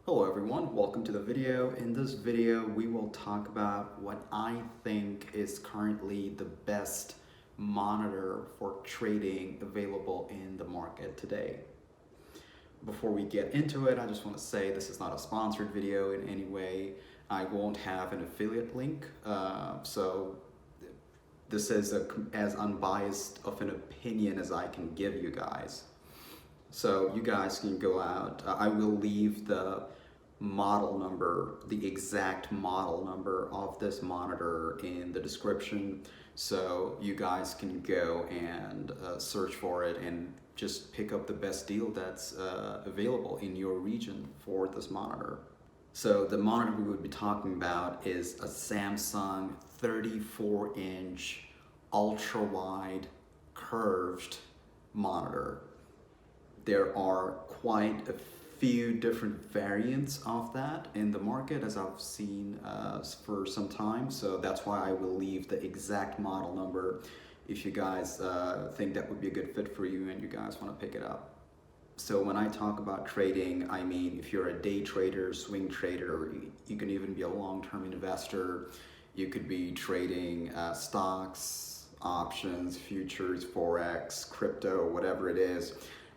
Hello everyone, welcome to the video. In this video, we will talk about what I think is currently the best monitor for trading available in the market today. Before we get into it, I just want to say this is not a sponsored video in any way. I won't have an affiliate link, so this is as unbiased of an opinion as I can give you guys. So you guys can go out. I will leave the model number, the exact model number of this monitor in the description. So you guys can go and search for it and just pick up the best deal that's available in your region for this monitor. So the monitor we would be talking about is a Samsung 34-inch ultra-wide curved monitor. There are quite a few different variants of that in the market, as I've seen for some time, so that's why I will leave the exact model number if you guys think that would be a good fit for you and you guys want to pick it up. So when I talk about trading, I mean if you're a day trader, swing trader, or you can even be a long-term investor. You could be trading stocks, options, futures, forex, crypto, whatever it is.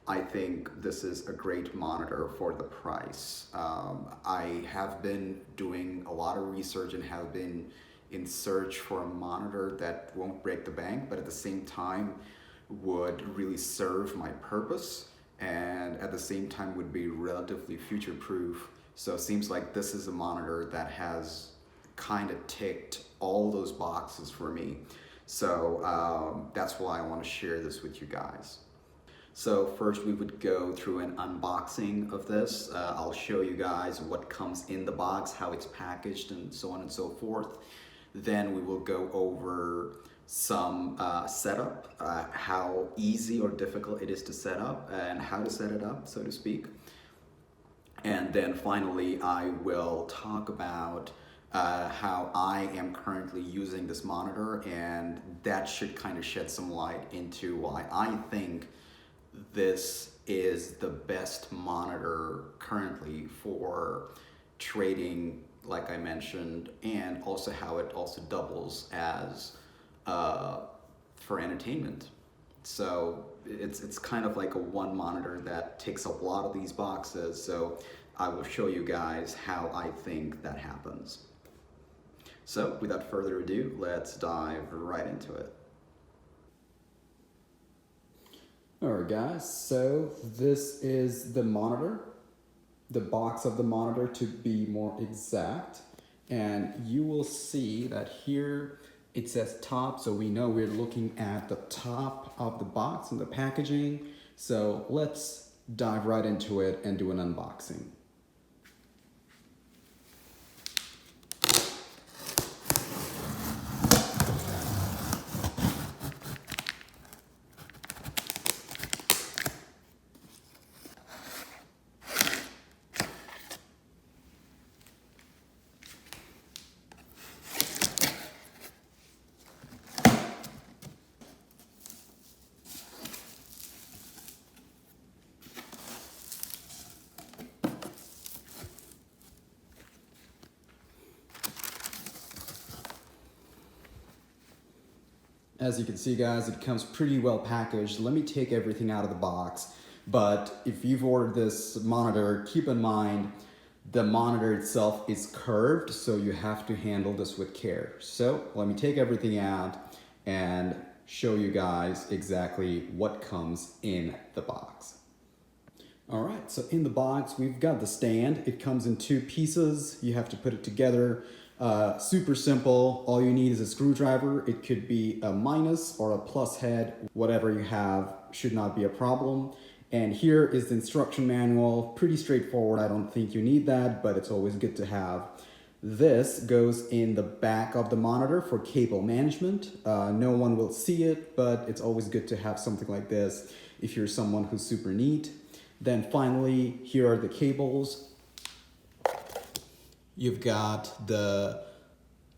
I think this is a great monitor for the price. I have been doing a lot of research and have been in search for a monitor that won't break the bank, but at the same time would really serve my purpose and at the same time would be relatively future-proof. So it seems like this is a monitor that has kind of ticked all those boxes for me. So that's why I want to share this with you guys. So first we would go through an unboxing of this. I'll show you guys what comes in the box, how it's packaged, and so on and so forth. Then we will go over some setup, how easy or difficult it is to set up and how to set it up, so to speak. And then finally, I will talk about how I am currently using this monitor, and that should kind of shed some light into why I think this is the best monitor currently for trading, like I mentioned, and also how it also doubles as for entertainment. So it's kind of like a one monitor that ticks a lot of these boxes. So I will show you guys how I think that happens. So without further ado, let's dive right into it. Alright guys, so this is the monitor, the box of the monitor to be more exact, and you will see that here it says top, so we know we're looking at the top of the box and the packaging. So let's dive right into it and do an unboxing. As you can see guys, it comes pretty well packaged. Let me take everything out of the box. But if you've ordered this monitor, keep in mind the monitor itself is curved, so you have to handle this with care. So let me take everything out and show you guys exactly what comes in the box. All right, so in the box, we've got the stand. It comes in two pieces. You have to put it together. Super simple. All you need is a screwdriver. It could be a minus or a plus head. Whatever you have should not be a problem. And here is the instruction manual. Pretty straightforward. I don't think you need that, but it's always good to have. This goes in the back of the monitor for cable management. No one will see it, but it's always good to have something like this if you're someone who's super neat. Then finally, here are the cables. You've got the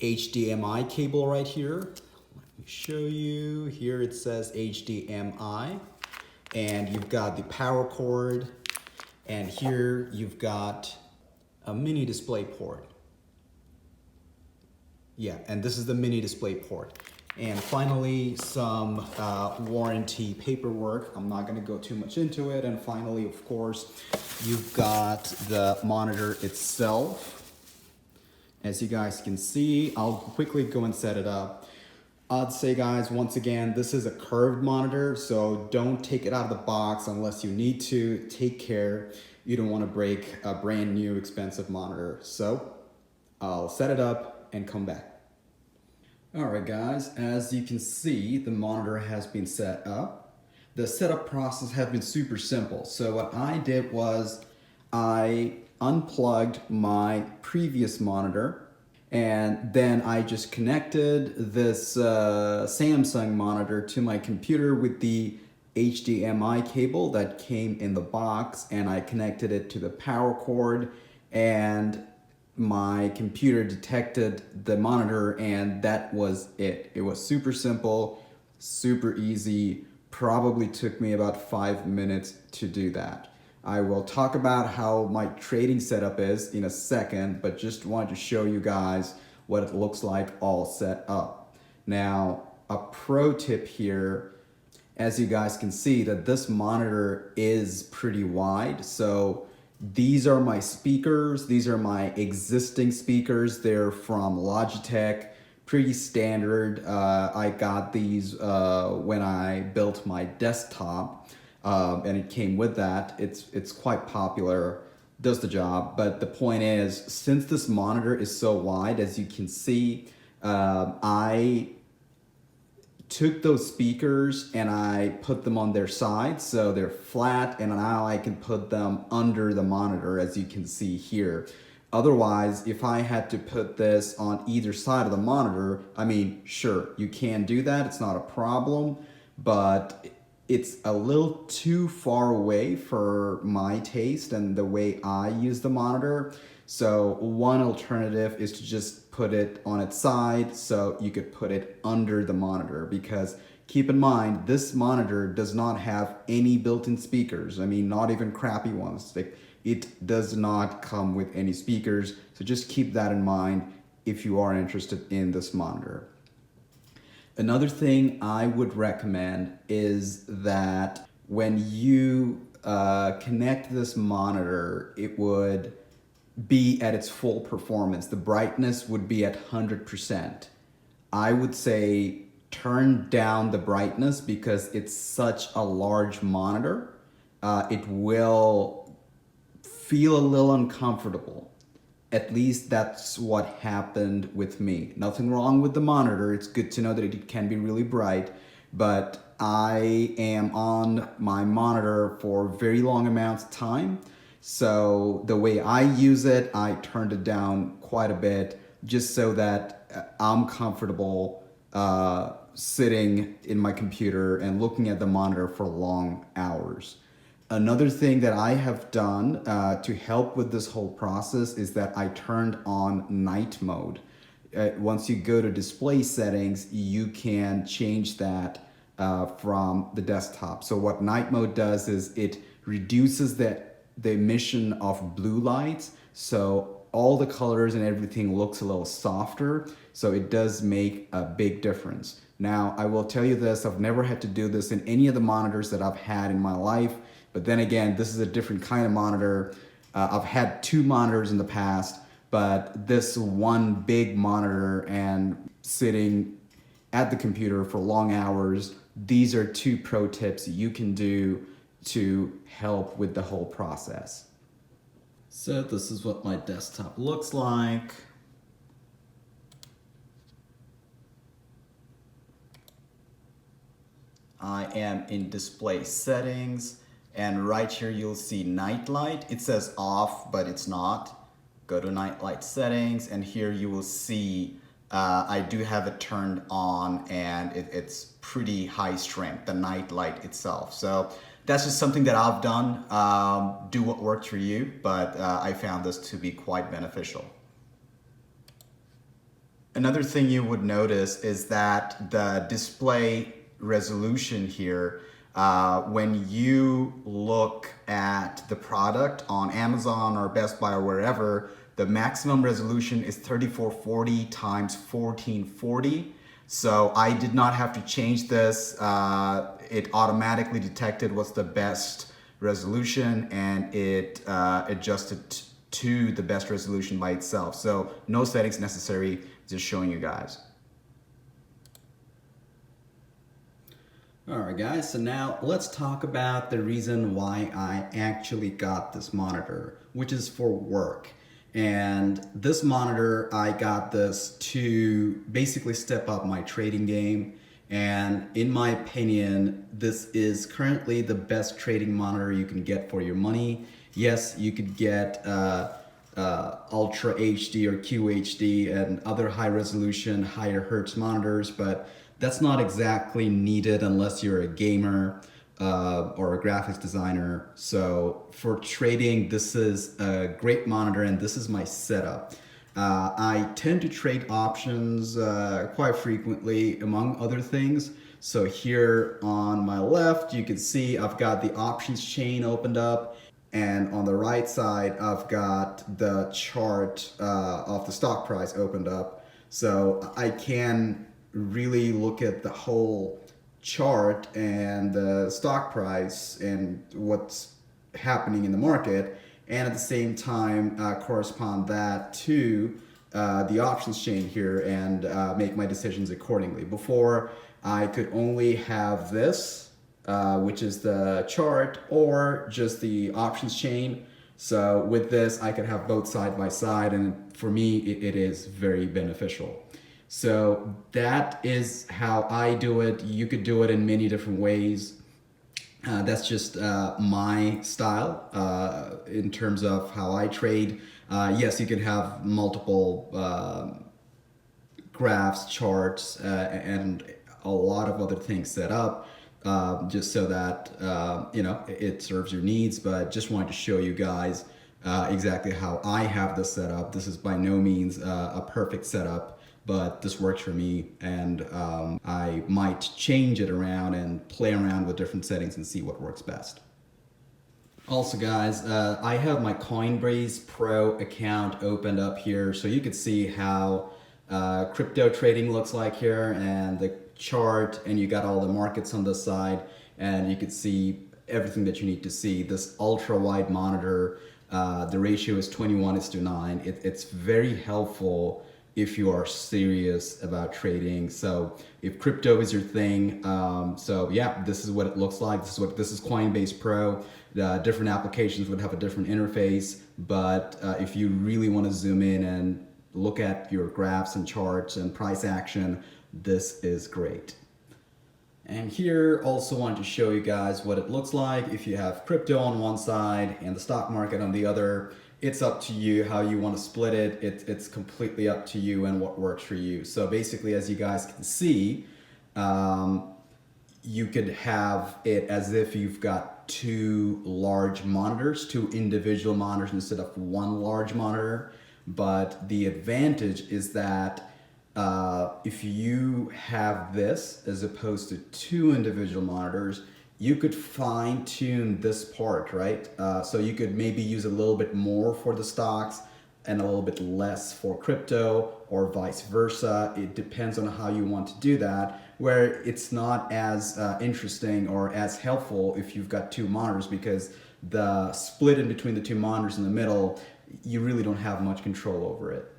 HDMI cable right here. Let me show you. Here it says HDMI. And you've got the power cord. And here you've got a mini display port. Yeah, and this is the mini display port. And finally, some warranty paperwork. I'm not gonna go too much into it. And finally, of course, you've got the monitor itself. As you guys can see, I'll quickly go and set it up. I'd say, guys, once again, this is a curved monitor, so don't take it out of the box unless you need to. Take care. You don't want to break a brand new expensive monitor. So I'll set it up and come back. All right, guys, as you can see, the monitor has been set up. The setup process has been super simple. So what I did was I unplugged my previous monitor, and then I just connected this Samsung monitor to my computer with the HDMI cable that came in the box, and I connected it to the power cord, and my computer detected the monitor, and that was it. It was super simple, super easy. Probably took me about 5 minutes to do that. I will talk about how my trading setup is in a second, but just wanted to show you guys what it looks like all set up. Now, a pro tip here, as you guys can see, that this monitor is pretty wide. So these are my speakers. These are my existing speakers. They're from Logitech, pretty standard. I got these when I built my desktop. And it came with that. It's quite popular, does the job. But the point is, since this monitor is so wide, as you can see, I took those speakers and I put them on their sides, so they're flat, and now I can put them under the monitor, as you can see here. Otherwise, if I had to put this on either side of the monitor, I mean, sure, you can do that, it's not a problem, but it's a little too far away for my taste and the way I use the monitor. So one alternative is to just put it on its side, so you could put it under the monitor, because keep in mind, this monitor does not have any built-in speakers. I mean, not even crappy ones. Like, it does not come with any speakers. So just keep that in mind if you are interested in this monitor. Another thing I would recommend is that when you connect this monitor, it would be at its full performance. The brightness would be at 100%. I would say turn down the brightness because it's such a large monitor. It will feel a little uncomfortable. At least that's what happened with me. Nothing wrong with the monitor. It's good to know that it can be really bright, but I am on my monitor for very long amounts of time. So the way I use it, I turned it down quite a bit just so that I'm comfortable sitting in my computer and looking at the monitor for long hours. Another thing that I have done to help with this whole process is that I turned on night mode. Once you go to display settings, you can change that from the desktop. So what night mode does is it reduces the emission of blue lights. So all the colors and everything looks a little softer. So it does make a big difference. Now, I will tell you this, I've never had to do this in any of the monitors that I've had in my life. But then again, this is a different kind of monitor. I've had 2 monitors in the past, but this one big monitor and sitting at the computer for long hours, these are 2 pro tips you can do to help with the whole process. So this is what my desktop looks like. I am in display settings. And right here, you'll see night light. It says off, but it's not. Go to night light settings, and here you will see I do have it turned on, and it's pretty high strength, the night light itself. So that's just something that I've done. Do what works for you, but I found this to be quite beneficial. Another thing you would notice is that the display resolution here, when you look at the product on Amazon or Best Buy or wherever, the maximum resolution is 3440 times 1440. So I did not have to change this. It automatically detected what's the best resolution, and it adjusted to the best resolution by itself. So no settings necessary, just showing you guys. Alright guys, so now let's talk about the reason why I actually got this monitor, which is for work. And this monitor, I got this to basically step up my trading game. And in my opinion, this is currently the best trading monitor you can get for your money. Yes, you could get Ultra HD or QHD and other high resolution, higher hertz monitors, but that's not exactly needed unless you're a gamer or a graphics designer. So for trading, this is a great monitor, and this is my setup. I tend to trade options quite frequently, among other things. So here on my left, you can see I've got the options chain opened up, and on the right side, I've got the chart of the stock price opened up. So I can really look at the whole chart and the stock price and what's happening in the market, and at the same time correspond that to the options chain here and make my decisions accordingly. Before, I could only have this, which is the chart, or just the options chain. So with this, I could have both side by side, and for me, it is very beneficial. So that is how I do it. You could do it in many different ways. That's just my style in terms of how I trade. Yes, you can have multiple graphs, charts, and a lot of other things set up just so that you know, it serves your needs. But just wanted to show you guys exactly how I have this set up. This is by no means a perfect setup, but this works for me, and I might change it around and play around with different settings and see what works best. Also guys, I have my Coinbase Pro account opened up here, so you can see how crypto trading looks like here, and the chart, and you got all the markets on this side, and you can see everything that you need to see. This ultra-wide monitor, the ratio is 21:9. It's very helpful if you are serious about trading. So if crypto is your thing, so yeah, this is what it looks like. This is Coinbase Pro. Different applications would have a different interface, but if you really want to zoom in and look at your graphs and charts and price action, this is great. And here also wanted to show you guys what it looks like if you have crypto on one side and the stock market on the other. It's up to you how you want to split it. It's completely up to you and what works for you. So basically, as you guys can see, you could have it as if you've got two large monitors, two individual monitors instead of one large monitor. But the advantage is that if you have this as opposed to two individual monitors, you could fine tune this part, right? So you could maybe use a little bit more for the stocks and a little bit less for crypto, or vice versa. It depends on how you want to do that, where it's not as interesting or as helpful if you've got two monitors, because the split in between the two monitors in the middle, you really don't have much control over it.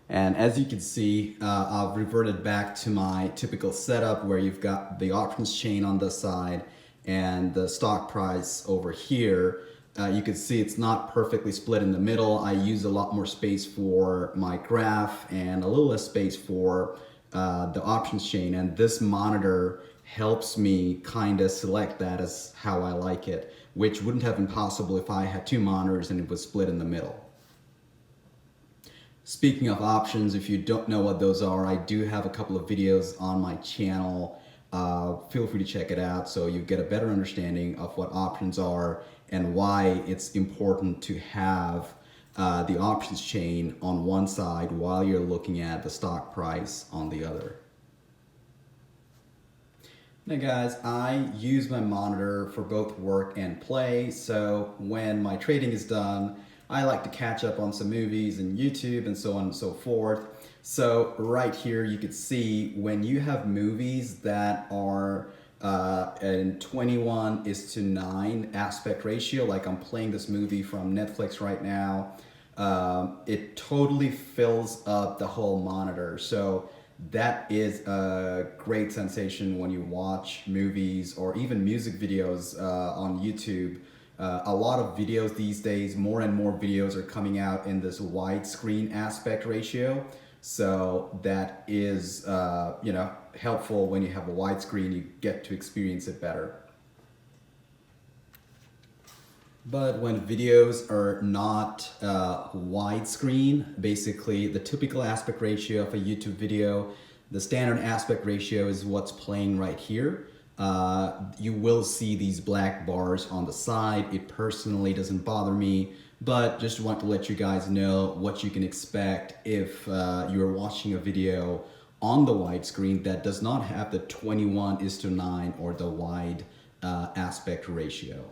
And as you can see, I've reverted back to my typical setup where you've got the options chain on this side and the stock price over here. You can see it's not perfectly split in the middle. I use a lot more space for my graph and a little less space for the options chain. And this monitor helps me kind of select that as how I like it, which wouldn't have been possible if I had two monitors and it was split in the middle. Speaking of options, if you don't know what those are, I do have a couple of videos on my channel. Feel free to check it out so you get a better understanding of what options are and why it's important to have the options chain on one side while you're looking at the stock price on the other. Hey guys, I use my monitor for both work and play, so when my trading is done, I like to catch up on some movies and YouTube and so on and so forth. So right here you can see when you have movies that are in 21:9 aspect ratio, like I'm playing this movie from Netflix right now, it totally fills up the whole monitor. So that is a great sensation when you watch movies or even music videos on YouTube. A lot of videos these days, more and more videos are coming out in this widescreen aspect ratio. So that is, helpful when you have a widescreen, you get to experience it better. But when videos are not widescreen, basically the typical aspect ratio of a YouTube video, the standard aspect ratio is what's playing right here. You will see these black bars on the side. It personally doesn't bother me, but just want to let you guys know what you can expect if you're watching a video on the widescreen that does not have the 21:9 or the wide aspect ratio.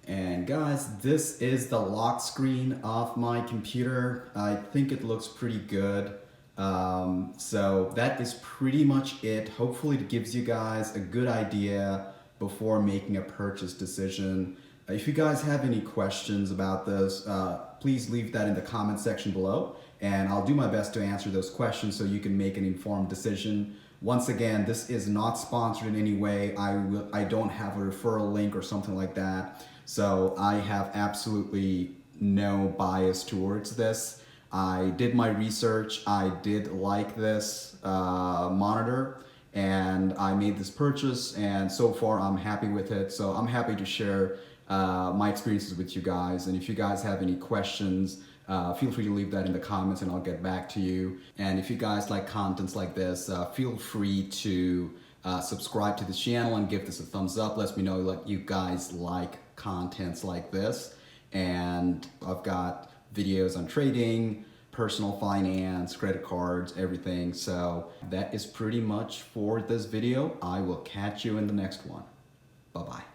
And guys, this is the lock screen of my computer. I think it looks pretty good. So that is pretty much it. Hopefully it gives you guys a good idea before making a purchase decision. If you guys have any questions about this, please leave that in the comment section below, and I'll do my best to answer those questions so you can make an informed decision. Once again, this is not sponsored in any way. I don't have a referral link or something like that. So I have absolutely no bias towards this. I did my research. I did like this monitor, and I made this purchase, and so far I'm happy with it. So I'm happy to share my experiences with you guys. And if you guys have any questions, feel free to leave that in the comments and I'll get back to you. And if you guys like contents like this, feel free to subscribe to the channel and give this a thumbs up. Let me know that you guys like contents like this. And I've got videos on trading, personal finance, credit cards, everything. So that is pretty much for this video. I will catch you in the next one. Bye-bye.